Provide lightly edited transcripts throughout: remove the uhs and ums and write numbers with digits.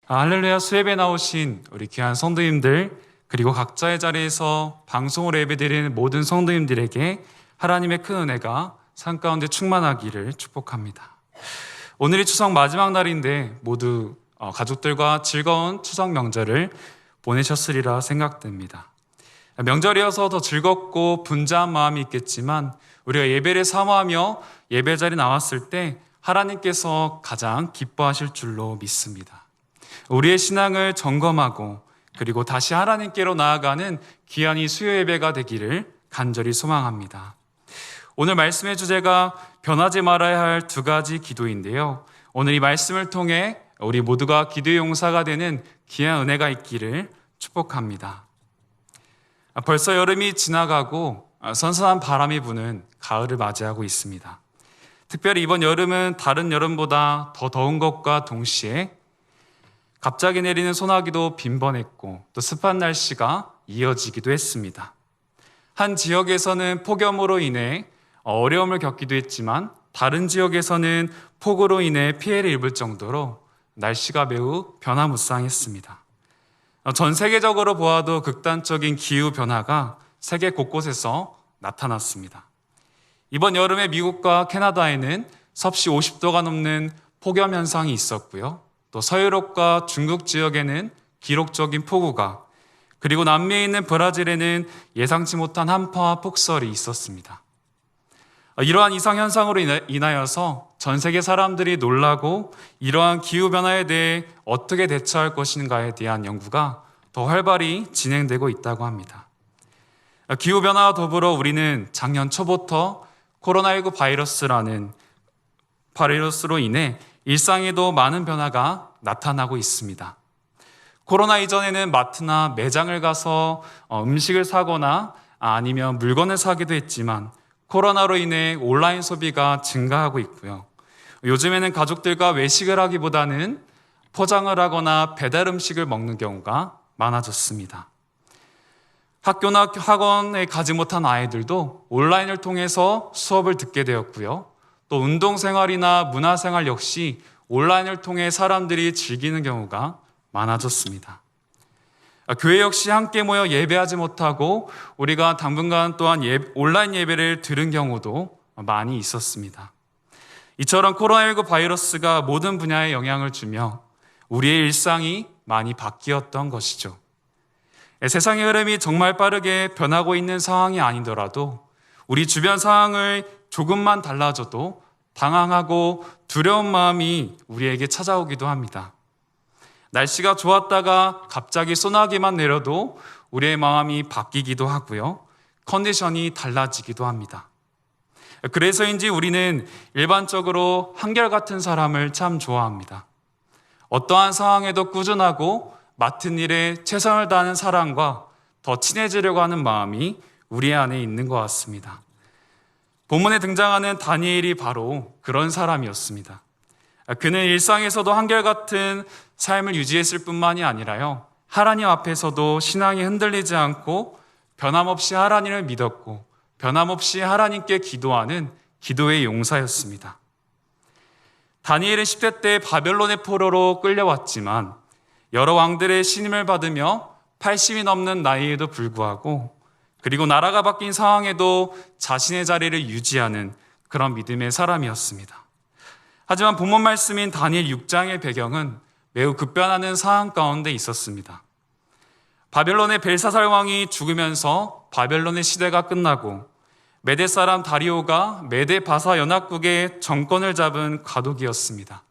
할렐루야. 수협에 나오신 우리 귀한 성도님들, 그리고 각자의 자리에서 방송으로 예배드리는 모든 성도님들에게 하나님의 큰 은혜가 삶 가운데 충만하기를 축복합니다. 오늘이 추석 마지막 날인데 모두 가족들과 즐거운 추석 명절을 보내셨으리라 생각됩니다. 명절이어서 더 즐겁고 분주한 마음이 있겠지만 우리가 예배를 사모하며 예배 자리에 나왔을 때 하나님께서 가장 기뻐하실 줄로 믿습니다. 우리의 신앙을 점검하고 그리고 다시 하나님께로 나아가는 귀한 이 수요 예배가 되기를 간절히 소망합니다. 오늘 말씀의 주제가 변하지 말아야 할 두 가지 기도인데요. 오늘 이 말씀을 통해 우리 모두가 기도의 용사가 되는 귀한 은혜가 있기를 축복합니다. 벌써 여름이 지나가고 선선한 바람이 부는 가을을 맞이하고 있습니다. 특별히 이번 여름은 다른 여름보다 더 더운 것과 동시에 갑자기 내리는 소나기도 빈번했고 또 습한 날씨가 이어지기도 했습니다. 한 지역에서는 폭염으로 인해 어려움을 겪기도 했지만 다른 지역에서는 폭우로 인해 피해를 입을 정도로 날씨가 매우 변화무쌍했습니다. 전 세계적으로 보아도 극단적인 기후 변화가 세계 곳곳에서 나타났습니다. 이번 여름에 미국과 캐나다에는 섭씨 50도가 넘는 폭염 현상이 있었고요. 또 서유럽과 중국 지역에는 기록적인 폭우가, 그리고 남미에 있는 브라질에는 예상치 못한 한파와 폭설이 있었습니다. 이러한 이상현상으로 인하여서 전 세계 사람들이 놀라고 이러한 기후변화에 대해 어떻게 대처할 것인가에 대한 연구가 더 활발히 진행되고 있다고 합니다. 기후변화와 더불어 우리는 작년 초부터 코로나19 바이러스로 인해 일상에도 많은 변화가 나타나고 있습니다. 코로나 이전에는 마트나 매장을 가서 음식을 사거나 아니면 물건을 사기도 했지만 코로나로 인해 온라인 소비가 증가하고 있고요. 요즘에는 가족들과 외식을 하기보다는 포장을 하거나 배달 음식을 먹는 경우가 많아졌습니다. 학교나 학원에 가지 못한 아이들도 온라인을 통해서 수업을 듣게 되었고요. 또 운동생활이나 문화생활 역시 온라인을 통해 사람들이 즐기는 경우가 많아졌습니다. 교회 역시 함께 모여 예배하지 못하고 우리가 당분간 또한 온라인 예배를 들은 경우도 많이 있었습니다. 이처럼 코로나19 바이러스가 모든 분야에 영향을 주며 우리의 일상이 많이 바뀌었던 것이죠. 세상의 흐름이 정말 빠르게 변하고 있는 상황이 아니더라도 우리 주변 상황을 조금만 달라져도 당황하고 두려운 마음이 우리에게 찾아오기도 합니다. 날씨가 좋았다가 갑자기 소나기만 내려도 우리의 마음이 바뀌기도 하고요. 컨디션이 달라지기도 합니다. 그래서인지 우리는 일반적으로 한결같은 사람을 참 좋아합니다. 어떠한 상황에도 꾸준하고 맡은 일에 최선을 다하는 사람과 더 친해지려고 하는 마음이 우리 안에 있는 것 같습니다. 본문에 등장하는 다니엘이 바로 그런 사람이었습니다. 그는 일상에서도 한결같은 삶을 유지했을 뿐만이 아니라요, 하나님 앞에서도 신앙이 흔들리지 않고 변함없이 하나님을 믿었고 변함없이 하나님께 기도하는 기도의 용사였습니다. 다니엘은 10대 때 바벨론의 포로로 끌려왔지만 여러 왕들의 신임을 받으며 80이 넘는 나이에도 불구하고 그리고 나라가 바뀐 상황에도 자신의 자리를 유지하는 그런 믿음의 사람이었습니다. 하지만 본문 말씀인 다니엘 6장의 배경은 매우 급변하는 상황 가운데 있었습니다. 바벨론의 벨사살 왕이 죽으면서 바벨론의 시대가 끝나고 메대 사람 다리오가 메대 바사 연합국의 정권을 잡은 과도기였습니다.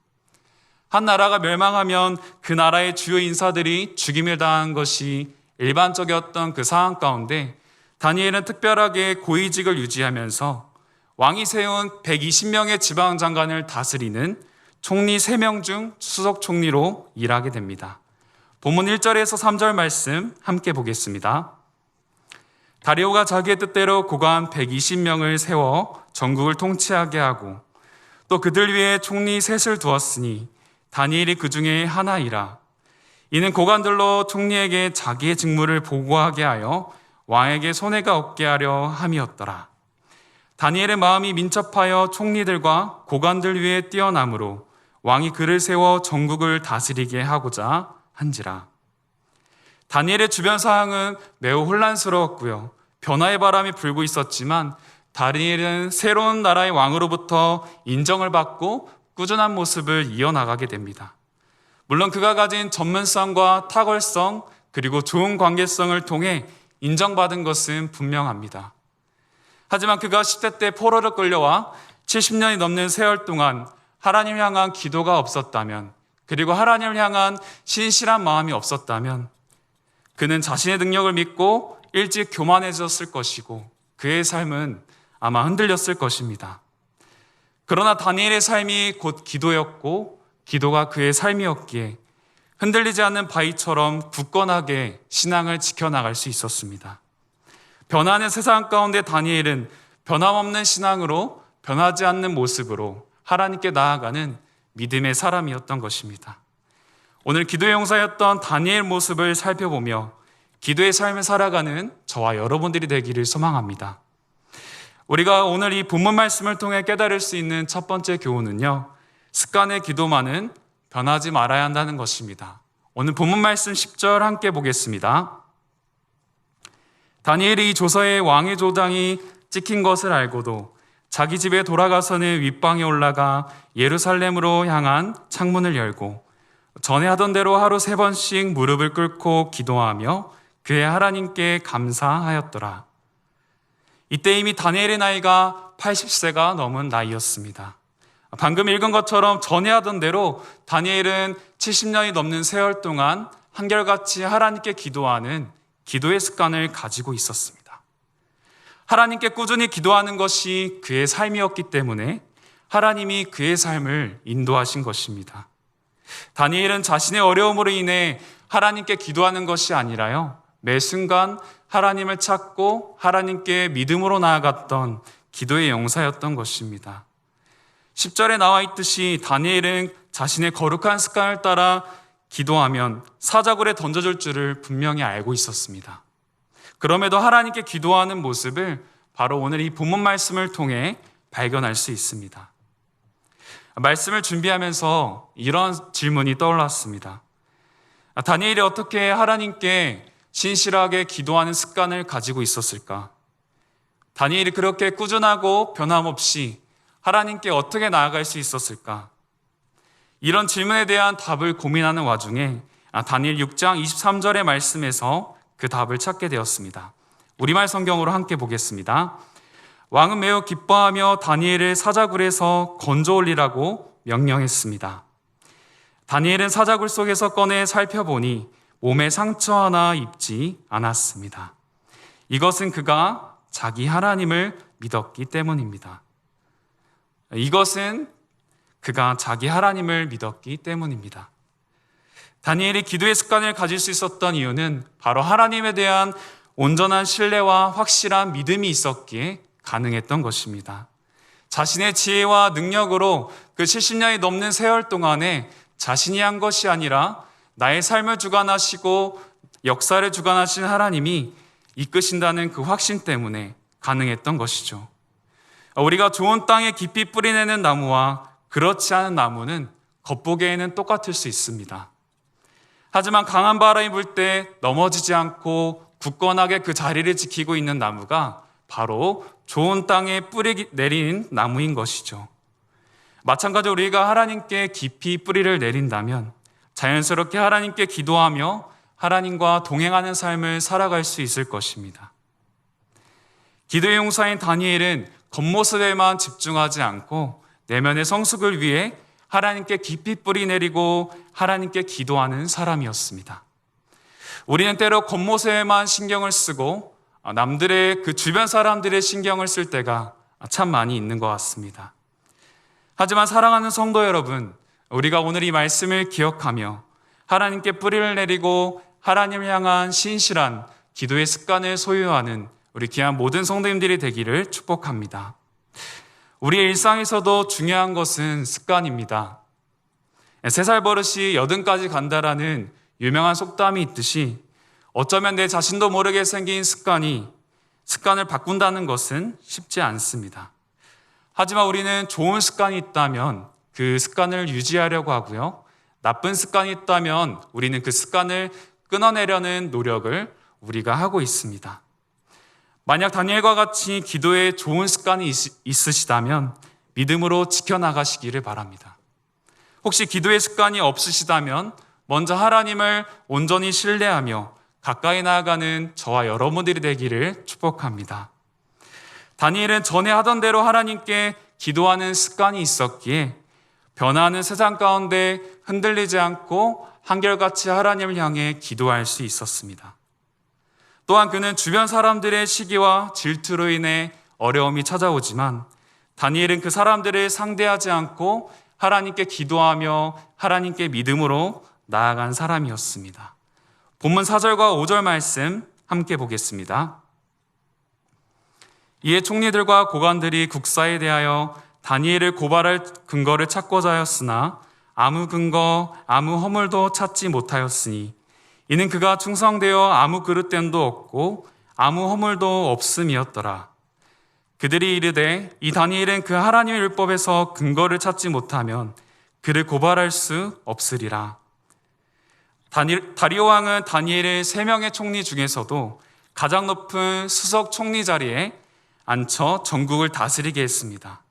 한 나라가 멸망하면 그 나라의 주요 인사들이 죽임을 당한 것이 일반적이었던 그 상황 가운데 다니엘은 특별하게 고위직을 유지하면서 왕이 세운 120명의 지방장관을 다스리는 총리 3명 중 수석 총리로 일하게 됩니다. 본문 1절에서 3절 말씀 함께 보겠습니다. 다리오가 자기의 뜻대로 고관 120명을 세워 전국을 통치하게 하고 또 그들 위에 총리 셋을 두었으니 다니엘이 그 중에 하나이라. 이는 고관들로 총리에게 자기의 직무를 보고하게 하여 왕에게 손해가 없게 하려 함이었더라. 다니엘의 마음이 민첩하여 총리들과 고관들 위에 뛰어나므로 왕이 그를 세워 전국을 다스리게 하고자 한지라. 다니엘의 주변 상황은 매우 혼란스러웠고요. 변화의 바람이 불고 있었지만 다니엘은 새로운 나라의 왕으로부터 인정을 받고 꾸준한 모습을 이어나가게 됩니다. 물론 그가 가진 전문성과 탁월성 그리고 좋은 관계성을 통해 인정받은 것은 분명합니다. 하지만 그가 10대 때 포로로 끌려와 70년이 넘는 세월 동안 하나님 향한 기도가 없었다면, 그리고 하나님을 향한 신실한 마음이 없었다면 그는 자신의 능력을 믿고 일찍 교만해졌을 것이고 그의 삶은 아마 흔들렸을 것입니다. 그러나 다니엘의 삶이 곧 기도였고 기도가 그의 삶이었기에 흔들리지 않는 바위처럼 굳건하게 신앙을 지켜나갈 수 있었습니다. 변하는 세상 가운데 다니엘은 변함없는 신앙으로 변하지 않는 모습으로 하나님께 나아가는 믿음의 사람이었던 것입니다. 오늘 기도의 용사였던 다니엘 모습을 살펴보며 기도의 삶을 살아가는 저와 여러분들이 되기를 소망합니다. 우리가 오늘 이 본문 말씀을 통해 깨달을 수 있는 첫 번째 교훈은요, 습관의 기도만은 변하지 말아야 한다는 것입니다. 오늘 본문 말씀 10절 함께 보겠습니다. 다니엘이 이 조서에 왕의 조당이 찍힌 것을 알고도 자기 집에 돌아가서는 윗방에 올라가 예루살렘으로 향한 창문을 열고 전에 하던 대로 하루 3번씩 무릎을 꿇고 기도하며 그의 하나님께 감사하였더라. 이때 이미 다니엘의 나이가 80세가 넘은 나이였습니다. 방금 읽은 것처럼 전에 하던 대로 다니엘은 70년이 넘는 세월 동안 한결같이 하나님께 기도하는 기도의 습관을 가지고 있었습니다. 하나님께 꾸준히 기도하는 것이 그의 삶이었기 때문에 하나님이 그의 삶을 인도하신 것입니다. 다니엘은 자신의 어려움으로 인해 하나님께 기도하는 것이 아니라요, 매 순간 하나님을 찾고 하나님께 믿음으로 나아갔던 기도의 용사였던 것입니다. 10절에 나와 있듯이 다니엘은 자신의 거룩한 습관을 따라 기도하면 사자굴에 던져줄 줄을 분명히 알고 있었습니다. 그럼에도 하나님께 기도하는 모습을 바로 오늘 이 본문 말씀을 통해 발견할 수 있습니다. 말씀을 준비하면서 이런 질문이 떠올랐습니다. 다니엘이 어떻게 하나님께 신실하게 기도하는 습관을 가지고 있었을까? 다니엘이 그렇게 꾸준하고 변함없이 하나님께 어떻게 나아갈 수 있었을까? 이런 질문에 대한 답을 고민하는 와중에 다니엘 6장 23절의 말씀에서 그 답을 찾게 되었습니다. 우리말 성경으로 함께 보겠습니다. 왕은 매우 기뻐하며 다니엘을 사자굴에서 건져 올리라고 명령했습니다. 다니엘은 사자굴 속에서 꺼내 살펴보니 몸에 상처 하나 입지 않았습니다. 이것은 그가 자기 하나님을 믿었기 때문입니다. 이것은 그가 자기 하나님을 믿었기 때문입니다. 다니엘이 기도의 습관을 가질 수 있었던 이유는 바로 하나님에 대한 온전한 신뢰와 확실한 믿음이 있었기에 가능했던 것입니다. 자신의 지혜와 능력으로 그 70년이 넘는 세월 동안에 자신이 한 것이 아니라 나의 삶을 주관하시고 역사를 주관하신 하나님이 이끄신다는 그 확신 때문에 가능했던 것이죠. 우리가 좋은 땅에 깊이 뿌리내는 나무와 그렇지 않은 나무는 겉보기에는 똑같을 수 있습니다. 하지만 강한 바람이 불 때 넘어지지 않고 굳건하게 그 자리를 지키고 있는 나무가 바로 좋은 땅에 뿌리 내린 나무인 것이죠. 마찬가지로 우리가 하나님께 깊이 뿌리를 내린다면 자연스럽게 하나님께 기도하며 하나님과 동행하는 삶을 살아갈 수 있을 것입니다. 기도의 용사인 다니엘은 겉모습에만 집중하지 않고 내면의 성숙을 위해 하나님께 깊이 뿌리 내리고 하나님께 기도하는 사람이었습니다. 우리는 때로 겉모습에만 신경을 쓰고 남들의 그 주변 사람들의 신경을 쓸 때가 참 많이 있는 것 같습니다. 하지만 사랑하는 성도 여러분, 우리가 오늘 이 말씀을 기억하며 하나님께 뿌리를 내리고 하나님을 향한 신실한 기도의 습관을 소유하는 우리 귀한 모든 성도님들이 되기를 축복합니다. 우리의 일상에서도 중요한 것은 습관입니다. 3살 버릇이 80까지 간다라는 유명한 속담이 있듯이 어쩌면 내 자신도 모르게 생긴 습관을 바꾼다는 것은 쉽지 않습니다. 하지만 우리는 좋은 습관이 있다면 그 습관을 유지하려고 하고요. 나쁜 습관이 있다면 우리는 그 습관을 끊어내려는 노력을 우리가 하고 있습니다. 만약 다니엘과 같이 기도에 좋은 습관이 있으시다면 믿음으로 지켜나가시기를 바랍니다. 혹시 기도의 습관이 없으시다면 먼저 하나님을 온전히 신뢰하며 가까이 나아가는 저와 여러분들이 되기를 축복합니다. 다니엘은 전에 하던 대로 하나님께 기도하는 습관이 있었기에 변화하는 세상 가운데 흔들리지 않고 한결같이 하나님을 향해 기도할 수 있었습니다. 또한 그는 주변 사람들의 시기와 질투로 인해 어려움이 찾아오지만 다니엘은 그 사람들을 상대하지 않고 하나님께 기도하며 하나님께 믿음으로 나아간 사람이었습니다. 본문 4절과 5절 말씀 함께 보겠습니다. 이에 총리들과 고관들이 국사에 대하여 다니엘을 고발할 근거를 찾고자 하였으나 아무 근거, 아무 허물도 찾지 못하였으니 이는 그가 충성되어 아무 그릇됨도 없고 아무 허물도 없음이었더라. 그들이 이르되 이 다니엘은 그 하나님의 율법에서 근거를 찾지 못하면 그를 고발할 수 없으리라. 다리오 왕은 다니엘의 3명의 총리 중에서도 가장 높은 수석 총리 자리에 앉혀 전국을 다스리게 했습니다.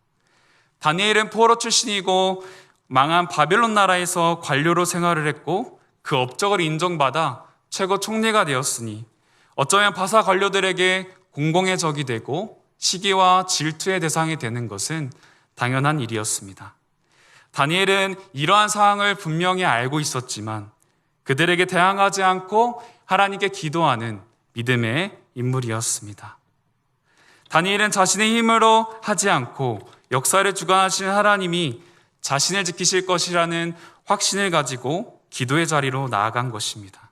다니엘은 포로 출신이고 망한 바벨론 나라에서 관료로 생활을 했고 그 업적을 인정받아 최고 총리가 되었으니 어쩌면 바사 관료들에게 공공의 적이 되고 시기와 질투의 대상이 되는 것은 당연한 일이었습니다. 다니엘은 이러한 상황을 분명히 알고 있었지만 그들에게 대항하지 않고 하나님께 기도하는 믿음의 인물이었습니다. 다니엘은 자신의 힘으로 하지 않고 역사를 주관하시는 하나님이 자신을 지키실 것이라는 확신을 가지고 기도의 자리로 나아간 것입니다.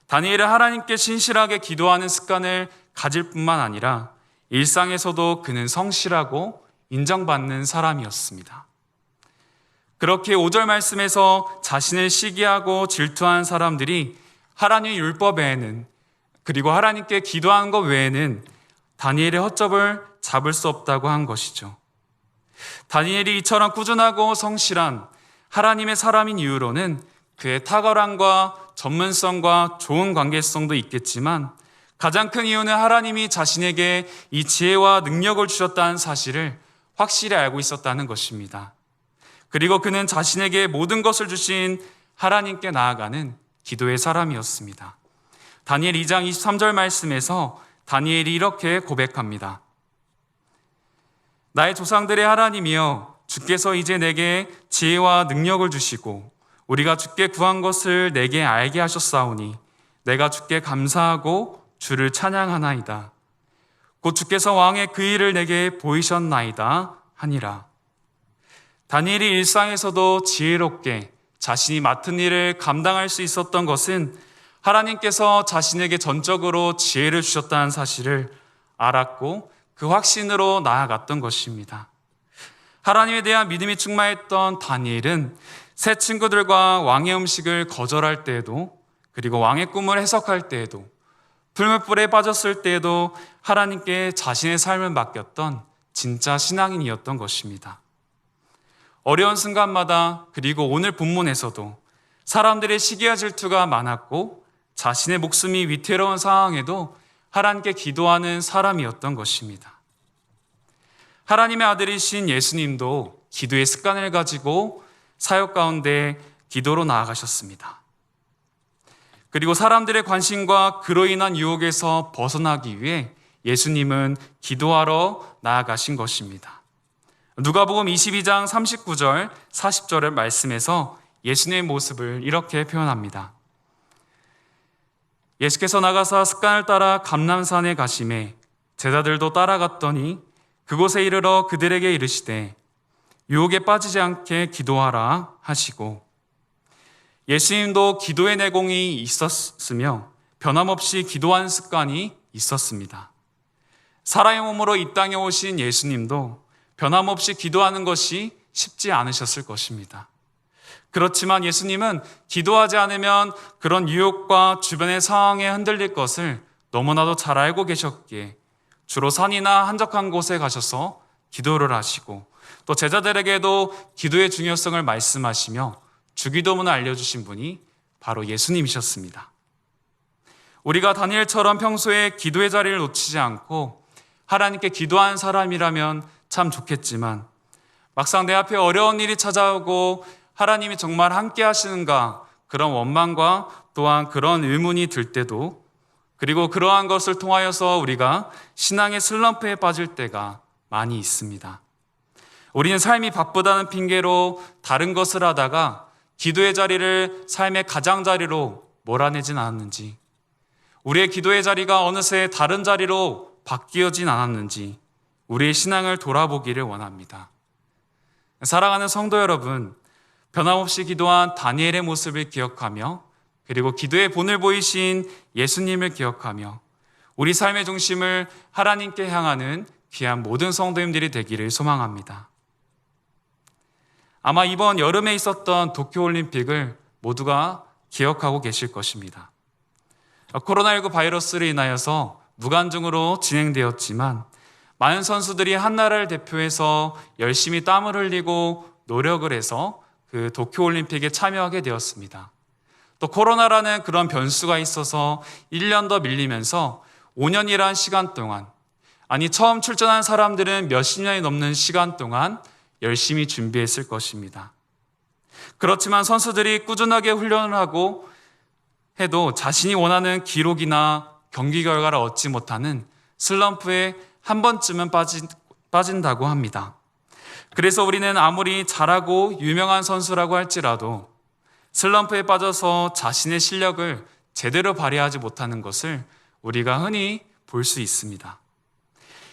다니엘은 하나님께 신실하게 기도하는 습관을 가질 뿐만 아니라 일상에서도 그는 성실하고 인정받는 사람이었습니다. 그렇게 5절 말씀에서 자신을 시기하고 질투한 사람들이 하나님의 율법 외에는 그리고 하나님께 기도하는 것 외에는 다니엘의 허점을 잡을 수 없다고 한 것이죠. 다니엘이 이처럼 꾸준하고 성실한 하나님의 사람인 이유로는 그의 탁월함과 전문성과 좋은 관계성도 있겠지만 가장 큰 이유는 하나님이 자신에게 이 지혜와 능력을 주셨다는 사실을 확실히 알고 있었다는 것입니다. 그리고 그는 자신에게 모든 것을 주신 하나님께 나아가는 기도의 사람이었습니다. 다니엘 2장 23절 말씀에서 다니엘이 이렇게 고백합니다. 나의 조상들의 하나님이여 주께서 이제 내게 지혜와 능력을 주시고 우리가 주께 구한 것을 내게 알게 하셨사오니 내가 주께 감사하고 주를 찬양하나이다. 곧 주께서 왕의 그 일을 내게 보이셨나이다 하니라. 다니엘이 일상에서도 지혜롭게 자신이 맡은 일을 감당할 수 있었던 것은 하나님께서 자신에게 전적으로 지혜를 주셨다는 사실을 알았고 그 확신으로 나아갔던 것입니다. 하나님에 대한 믿음이 충만했던 다니엘은 새 친구들과 왕의 음식을 거절할 때에도 그리고 왕의 꿈을 해석할 때에도 풀무불에 빠졌을 때에도 하나님께 자신의 삶을 맡겼던 진짜 신앙인이었던 것입니다. 어려운 순간마다 그리고 오늘 본문에서도 사람들의 시기와 질투가 많았고 자신의 목숨이 위태로운 상황에도 하나님께 기도하는 사람이었던 것입니다. 하나님의 아들이신 예수님도 기도의 습관을 가지고 사역 가운데 기도로 나아가셨습니다. 그리고 사람들의 관심과 그로 인한 유혹에서 벗어나기 위해 예수님은 기도하러 나아가신 것입니다. 누가복음 22장 39절 40절의 말씀에서 예수님의 모습을 이렇게 표현합니다. 예수께서 나가사 습관을 따라 감람산에 가시매 제자들도 따라갔더니 그곳에 이르러 그들에게 이르시되 유혹에 빠지지 않게 기도하라 하시고 예수님도 기도의 내공이 있었으며 변함없이 기도하는 습관이 있었습니다. 사람의 몸으로 이 땅에 오신 예수님도 변함없이 기도하는 것이 쉽지 않으셨을 것입니다. 그렇지만 예수님은 기도하지 않으면 그런 유혹과 주변의 상황에 흔들릴 것을 너무나도 잘 알고 계셨기에 주로 산이나 한적한 곳에 가셔서 기도를 하시고 또 제자들에게도 기도의 중요성을 말씀하시며 주기도문을 알려주신 분이 바로 예수님이셨습니다. 우리가 다니엘처럼 평소에 기도의 자리를 놓치지 않고 하나님께 기도한 사람이라면 참 좋겠지만 막상 내 앞에 어려운 일이 찾아오고 하나님이 정말 함께 하시는가 그런 원망과 또한 그런 의문이 들 때도 그리고 그러한 것을 통하여서 우리가 신앙의 슬럼프에 빠질 때가 많이 있습니다. 우리는 삶이 바쁘다는 핑계로 다른 것을 하다가 기도의 자리를 삶의 가장자리로 몰아내진 않았는지, 우리의 기도의 자리가 어느새 다른 자리로 바뀌어진 않았는지 우리의 신앙을 돌아보기를 원합니다. 사랑하는 성도 여러분, 변함없이 기도한 다니엘의 모습을 기억하며 그리고 기도의 본을 보이신 예수님을 기억하며 우리 삶의 중심을 하나님께 향하는 귀한 모든 성도님들이 되기를 소망합니다. 아마 이번 여름에 있었던 도쿄올림픽을 모두가 기억하고 계실 것입니다. 코로나19 바이러스로 인하여서 무관중으로 진행되었지만 많은 선수들이 한 나라를 대표해서 열심히 땀을 흘리고 노력을 해서 그 도쿄올림픽에 참여하게 되었습니다. 또 코로나라는 그런 변수가 있어서 1년 더 밀리면서 5년이라는 시간 동안, 아니 처음 출전한 사람들은 몇십 년이 넘는 시간 동안 열심히 준비했을 것입니다. 그렇지만 선수들이 꾸준하게 훈련을 하고 해도 자신이 원하는 기록이나 경기 결과를 얻지 못하는 슬럼프에 한 번쯤은 빠진다고 합니다. 그래서 우리는 아무리 잘하고 유명한 선수라고 할지라도 슬럼프에 빠져서 자신의 실력을 제대로 발휘하지 못하는 것을 우리가 흔히 볼 수 있습니다.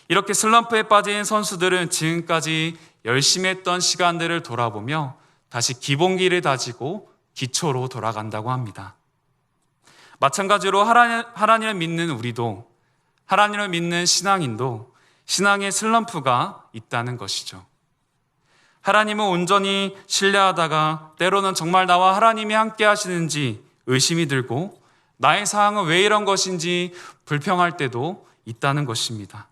이렇게 슬럼프에 빠진 선수들은 지금까지 열심히 했던 시간들을 돌아보며 다시 기본기를 다지고 기초로 돌아간다고 합니다. 마찬가지로 하나님을 믿는 우리도, 하나님을 믿는 신앙인도 신앙의 슬럼프가 있다는 것이죠. 하나님을 온전히 신뢰하다가 때로는 정말 나와 하나님이 함께 하시는지 의심이 들고 나의 상황은 왜 이런 것인지 불평할 때도 있다는 것입니다.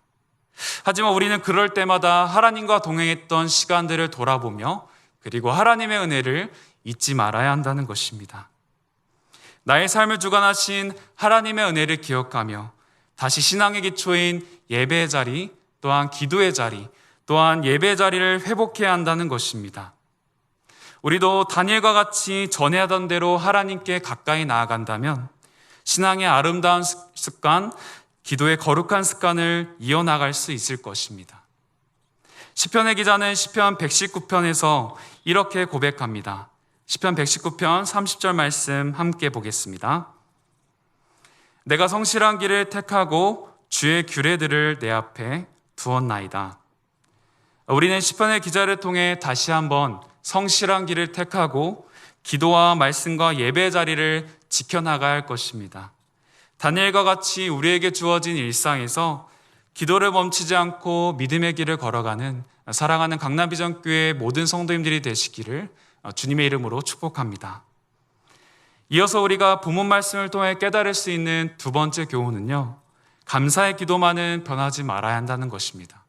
하지만 우리는 그럴 때마다 하나님과 동행했던 시간들을 돌아보며 그리고 하나님의 은혜를 잊지 말아야 한다는 것입니다. 나의 삶을 주관하신 하나님의 은혜를 기억하며 다시 신앙의 기초인 예배의 자리, 또한 기도의 자리, 또한 예배의 자리를 회복해야 한다는 것입니다. 우리도 다니엘과 같이 전에 하던 대로 하나님께 가까이 나아간다면 신앙의 아름다운 습관, 기도의 거룩한 습관을 이어나갈 수 있을 것입니다. 시편의 기자는 시편 119편에서 이렇게 고백합니다. 시편 119편 30절 말씀 함께 보겠습니다. 내가 성실한 길을 택하고 주의 규례들을 내 앞에 두었나이다. 우리는 시편의 기자를 통해 다시 한번 성실한 길을 택하고 기도와 말씀과 예배의 자리를 지켜나가야 할 것입니다. 다니엘과 같이 우리에게 주어진 일상에서 기도를 멈추지 않고 믿음의 길을 걸어가는 사랑하는 강남비전교회 모든 성도님들이 되시기를 주님의 이름으로 축복합니다. 이어서 우리가 본문 말씀을 통해 깨달을 수 있는 두 번째 교훈은요, 감사의 기도만은 변하지 말아야 한다는 것입니다.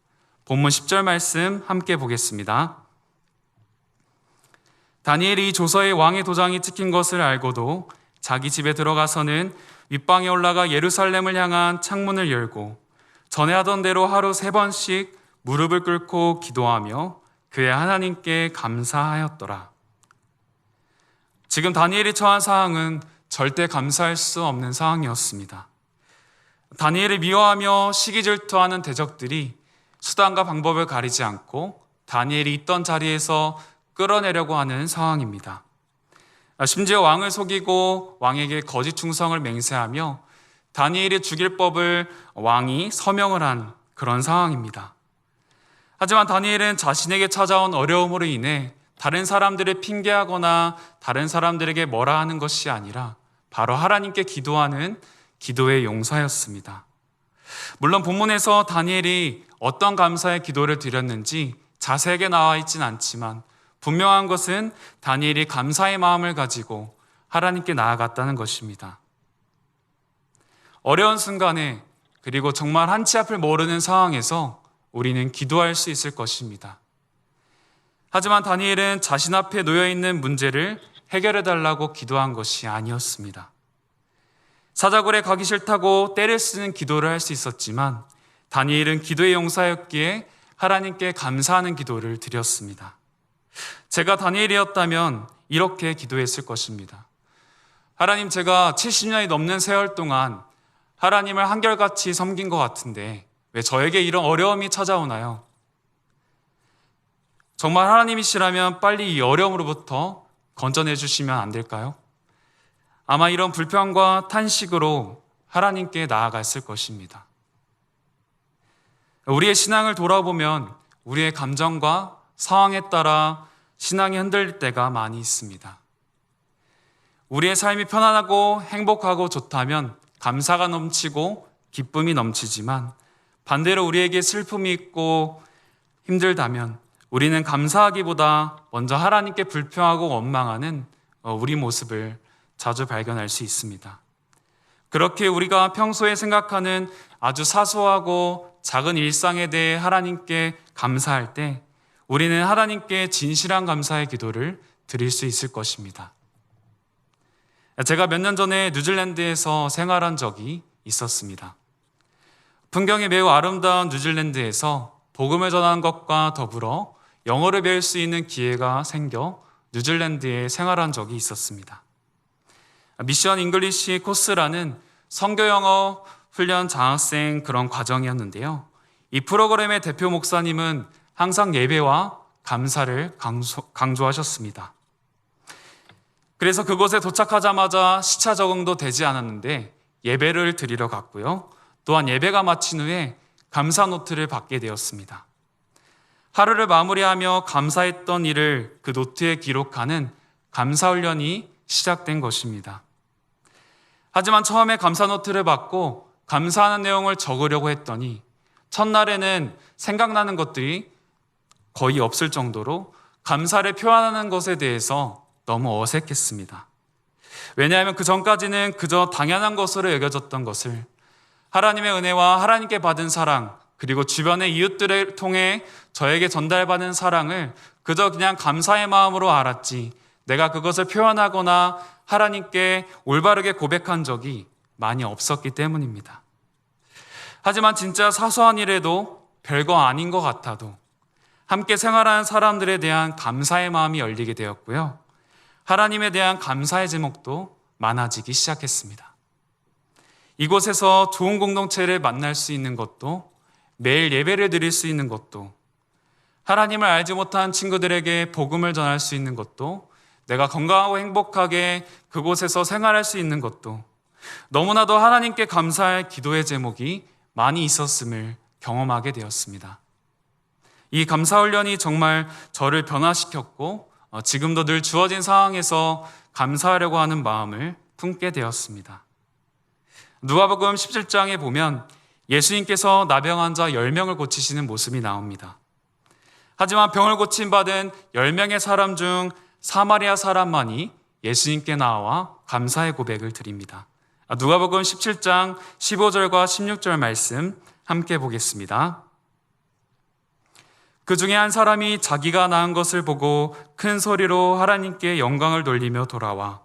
본문 10절 말씀 함께 보겠습니다. 다니엘이 조서에 왕의 도장이 찍힌 것을 알고도 자기 집에 들어가서는 윗방에 올라가 예루살렘을 향한 창문을 열고 전에 하던 대로 하루 3번씩 무릎을 꿇고 기도하며 그의 하나님께 감사하였더라. 지금 다니엘이 처한 상황은 절대 감사할 수 없는 상황이었습니다. 다니엘을 미워하며 시기질투하는 대적들이 수단과 방법을 가리지 않고 다니엘이 있던 자리에서 끌어내려고 하는 상황입니다. 심지어 왕을 속이고 왕에게 거짓 충성을 맹세하며 다니엘이 죽일 법을 왕이 서명을 한 그런 상황입니다. 하지만 다니엘은 자신에게 찾아온 어려움으로 인해 다른 사람들을 핑계하거나 다른 사람들에게 뭐라 하는 것이 아니라 바로 하나님께 기도하는 기도의 용사였습니다. 물론 본문에서 다니엘이 어떤 감사의 기도를 드렸는지 자세하게 나와 있진 않지만 분명한 것은 다니엘이 감사의 마음을 가지고 하나님께 나아갔다는 것입니다. 어려운 순간에 그리고 정말 한치 앞을 모르는 상황에서 우리는 기도할 수 있을 것입니다. 하지만 다니엘은 자신 앞에 놓여 있는 문제를 해결해 달라고 기도한 것이 아니었습니다. 사자굴에 가기 싫다고 떼를 쓰는 기도를 할 수 있었지만 다니엘은 기도의 용사였기에 하나님께 감사하는 기도를 드렸습니다. 제가 다니엘이었다면 이렇게 기도했을 것입니다. 하나님, 제가 70년이 넘는 세월 동안 하나님을 한결같이 섬긴 것 같은데 왜 저에게 이런 어려움이 찾아오나요? 정말 하나님이시라면 빨리 이 어려움으로부터 건져내 주시면 안 될까요? 아마 이런 불평과 탄식으로 하나님께 나아갔을 것입니다. 우리의 신앙을 돌아보면 우리의 감정과 상황에 따라 신앙이 흔들릴 때가 많이 있습니다. 우리의 삶이 편안하고 행복하고 좋다면 감사가 넘치고 기쁨이 넘치지만 반대로 우리에게 슬픔이 있고 힘들다면 우리는 감사하기보다 먼저 하나님께 불평하고 원망하는 우리 모습을 자주 발견할 수 있습니다. 그렇게 우리가 평소에 생각하는 아주 사소하고 작은 일상에 대해 하나님께 감사할 때 우리는 하나님께 진실한 감사의 기도를 드릴 수 있을 것입니다. 제가 몇 년 전에 뉴질랜드에서 생활한 적이 있었습니다. 풍경이 매우 아름다운 뉴질랜드에서 복음을 전하는 것과 더불어 영어를 배울 수 있는 기회가 생겨 뉴질랜드에 생활한 적이 있었습니다. 미션 잉글리시 코스라는 선교 영어 훈련 장학생 그런 과정이었는데요. 이 프로그램의 대표 목사님은 항상 예배와 감사를 강조하셨습니다. 그래서 그곳에 도착하자마자 시차 적응도 되지 않았는데 예배를 드리러 갔고요. 또한 예배가 마친 후에 감사 노트를 받게 되었습니다. 하루를 마무리하며 감사했던 일을 그 노트에 기록하는 감사 훈련이 시작된 것입니다. 하지만 처음에 감사 노트를 받고 감사하는 내용을 적으려고 했더니 첫날에는 생각나는 것들이 거의 없을 정도로 감사를 표현하는 것에 대해서 너무 어색했습니다. 왜냐하면 그 전까지는 그저 당연한 것으로 여겨졌던 것을 하나님의 은혜와 하나님께 받은 사랑, 그리고 주변의 이웃들을 통해 저에게 전달받은 사랑을 그저 그냥 감사의 마음으로 알았지 내가 그것을 표현하거나 하나님께 올바르게 고백한 적이 많이 없었기 때문입니다. 하지만 진짜 사소한 일에도 별거 아닌 것 같아도 함께 생활하는 사람들에 대한 감사의 마음이 열리게 되었고요. 하나님에 대한 감사의 제목도 많아지기 시작했습니다. 이곳에서 좋은 공동체를 만날 수 있는 것도, 매일 예배를 드릴 수 있는 것도, 하나님을 알지 못한 친구들에게 복음을 전할 수 있는 것도, 내가 건강하고 행복하게 그곳에서 생활할 수 있는 것도, 너무나도 하나님께 감사할 기도의 제목이 많이 있었음을 경험하게 되었습니다. 이 감사 훈련이 정말 저를 변화시켰고 지금도 늘 주어진 상황에서 감사하려고 하는 마음을 품게 되었습니다. 누가복음 17장에 보면 예수님께서 나병 환자 10명을 고치시는 모습이 나옵니다. 하지만 병을 고침받은 10명의 사람 중 사마리아 사람만이 예수님께 나와 감사의 고백을 드립니다. 누가복음 17장 15절과 16절 말씀 함께 보겠습니다. 그 중에 한 사람이 자기가 낳은 것을 보고 큰 소리로 하나님께 영광을 돌리며 돌아와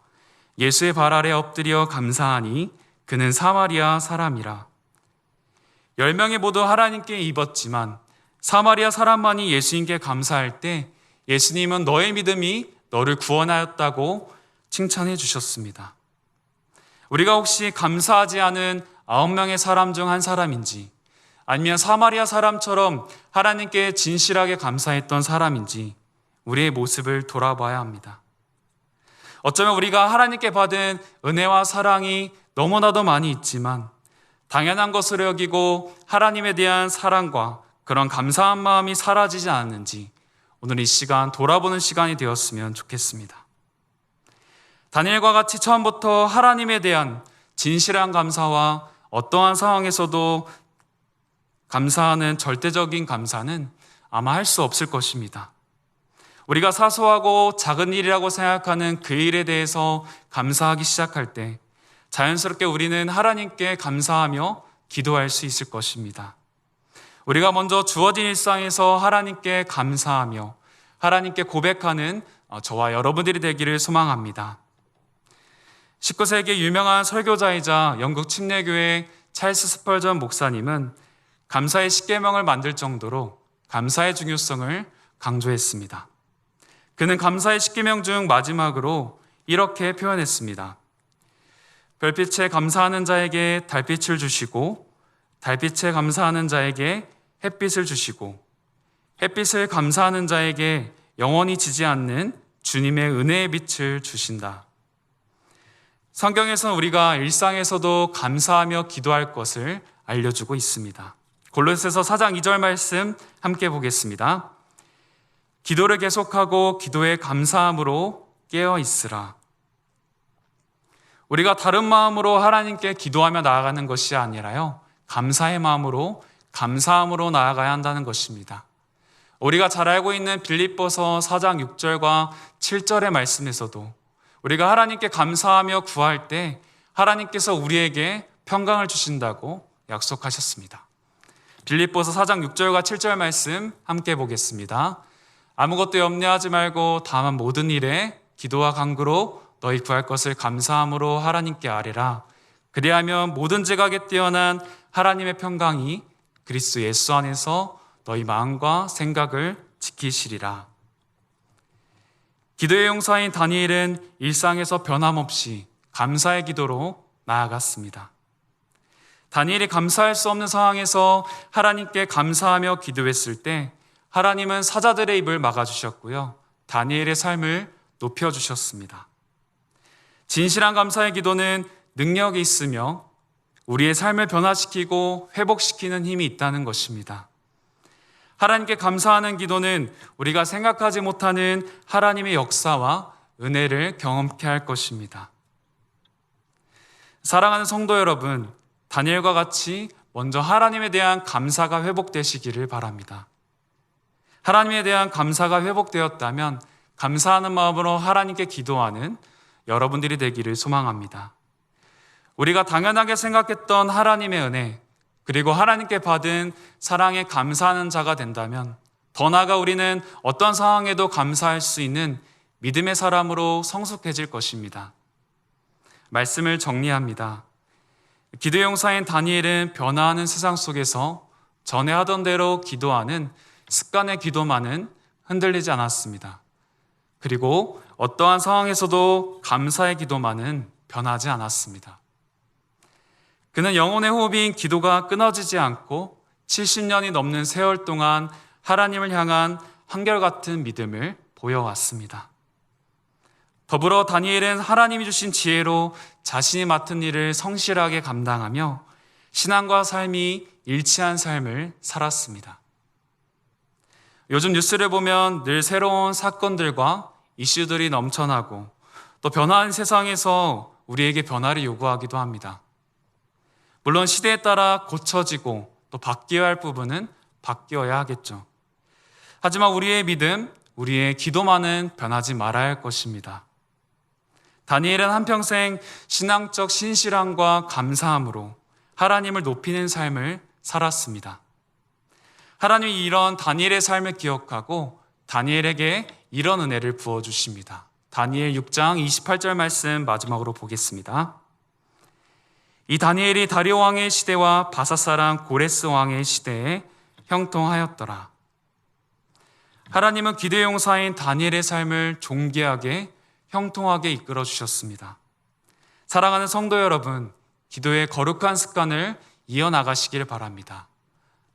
예수의 발 아래 엎드려 감사하니 그는 사마리아 사람이라. 10명이 모두 하나님께 입었지만 사마리아 사람만이 예수님께 감사할 때 예수님은 너의 믿음이 너를 구원하였다고 칭찬해 주셨습니다. 우리가 혹시 감사하지 않은 9명의 사람 중 한 사람인지, 아니면 사마리아 사람처럼 하나님께 진실하게 감사했던 사람인지 우리의 모습을 돌아봐야 합니다. 어쩌면 우리가 하나님께 받은 은혜와 사랑이 너무나도 많이 있지만 당연한 것으로 여기고 하나님에 대한 사랑과 그런 감사한 마음이 사라지지 않았는지 오늘 이 시간 돌아보는 시간이 되었으면 좋겠습니다. 다니엘과 같이 처음부터 하나님에 대한 진실한 감사와 어떠한 상황에서도 감사하는 절대적인 감사는 아마 할 수 없을 것입니다. 우리가 사소하고 작은 일이라고 생각하는 그 일에 대해서 감사하기 시작할 때 자연스럽게 우리는 하나님께 감사하며 기도할 수 있을 것입니다. 우리가 먼저 주어진 일상에서 하나님께 감사하며 하나님께 고백하는 저와 여러분들이 되기를 소망합니다. 19세기 유명한 설교자이자 영국 침례교회 찰스 스펄전 목사님은 감사의 십계명을 만들 정도로 감사의 중요성을 강조했습니다. 그는 감사의 십계명 중 마지막으로 이렇게 표현했습니다. 별빛에 감사하는 자에게 달빛을 주시고 달빛에 감사하는 자에게 햇빛을 주시고 햇빛을 감사하는 자에게 영원히 지지 않는 주님의 은혜의 빛을 주신다. 성경에서는 우리가 일상에서도 감사하며 기도할 것을 알려주고 있습니다. 골로새서 4장 2절 말씀 함께 보겠습니다. 기도를 계속하고 기도에 감사함으로 깨어 있으라. 우리가 다른 마음으로 하나님께 기도하며 나아가는 것이 아니라요, 감사의 마음으로 감사함으로 나아가야 한다는 것입니다. 우리가 잘 알고 있는 빌립보서 4장 6절과 7절의 말씀에서도 우리가 하나님께 감사하며 구할 때 하나님께서 우리에게 평강을 주신다고 약속하셨습니다. 빌립보서 4장 6절과 7절 말씀 함께 보겠습니다. 아무것도 염려하지 말고 다만 모든 일에 기도와 간구로 너희 구할 것을 감사함으로 하나님께 아뢰라. 그리하면 모든 지각에 뛰어난 하나님의 평강이 그리스도 예수 안에서 너희 마음과 생각을 지키시리라. 기도의 용사인 다니엘은 일상에서 변함없이 감사의 기도로 나아갔습니다. 다니엘이 감사할 수 없는 상황에서 하나님께 감사하며 기도했을 때 하나님은 사자들의 입을 막아주셨고요, 다니엘의 삶을 높여주셨습니다. 진실한 감사의 기도는 능력이 있으며 우리의 삶을 변화시키고 회복시키는 힘이 있다는 것입니다. 하나님께 감사하는 기도는 우리가 생각하지 못하는 하나님의 역사와 은혜를 경험케 할 것입니다. 사랑하는 성도 여러분, 다니엘과 같이 먼저 하나님에 대한 감사가 회복되시기를 바랍니다. 하나님에 대한 감사가 회복되었다면 감사하는 마음으로 하나님께 기도하는 여러분들이 되기를 소망합니다. 우리가 당연하게 생각했던 하나님의 은혜, 그리고 하나님께 받은 사랑에 감사하는 자가 된다면 더 나아가 우리는 어떤 상황에도 감사할 수 있는 믿음의 사람으로 성숙해질 것입니다. 말씀을 정리합니다. 기도의 용사인 다니엘은 변화하는 세상 속에서 전에 하던 대로 기도하는 습관의 기도만은 흔들리지 않았습니다. 그리고 어떠한 상황에서도 감사의 기도만은 변하지 않았습니다. 그는 영혼의 호흡인 기도가 끊어지지 않고 70년이 넘는 세월 동안 하나님을 향한 한결같은 믿음을 보여왔습니다. 더불어 다니엘은 하나님이 주신 지혜로 자신이 맡은 일을 성실하게 감당하며 신앙과 삶이 일치한 삶을 살았습니다. 요즘 뉴스를 보면 늘 새로운 사건들과 이슈들이 넘쳐나고 또 변화한 세상에서 우리에게 변화를 요구하기도 합니다. 물론 시대에 따라 고쳐지고 또 바뀌어야 할 부분은 바뀌어야 하겠죠. 하지만 우리의 믿음, 우리의 기도만은 변하지 말아야 할 것입니다. 다니엘은 한평생 신앙적 신실함과 감사함으로 하나님을 높이는 삶을 살았습니다. 하나님이 이런 다니엘의 삶을 기억하고 다니엘에게 이런 은혜를 부어주십니다. 다니엘 6장 28절 말씀 마지막으로 보겠습니다. 이 다니엘이 다리오 왕의 시대와 바사 사람 고레스 왕의 시대에 형통하였더라. 하나님은 기도의 용사인 다니엘의 삶을 존귀하게 형통하게 이끌어 주셨습니다. 사랑하는 성도 여러분, 기도의 거룩한 습관을 이어나가시길 바랍니다.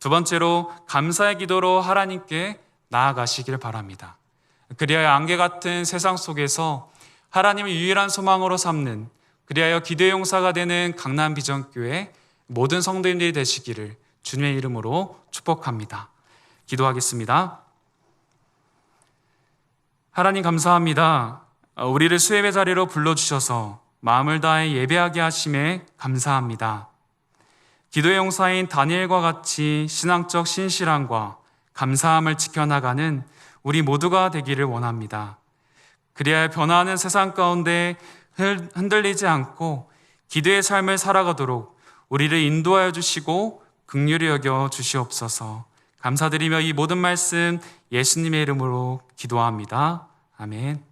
두 번째로 감사의 기도로 하나님께 나아가시길 바랍니다. 그리하여 안개 같은 세상 속에서 하나님을 유일한 소망으로 삼는, 그리하여 기도의 용사가 되는 강남 비전교회 모든 성도님들이 되시기를 주님의 이름으로 축복합니다. 기도하겠습니다. 하나님 감사합니다. 우리를 수협의 자리로 불러주셔서 마음을 다해 예배하게 하심에 감사합니다. 기도의 용사인 다니엘과 같이 신앙적 신실함과 감사함을 지켜나가는 우리 모두가 되기를 원합니다. 그리하여 변화하는 세상 가운데 흔들리지 않고 기도의 삶을 살아가도록 우리를 인도하여 주시고 긍휼히 여겨 주시옵소서. 감사드리며 이 모든 말씀 예수님의 이름으로 기도합니다. 아멘.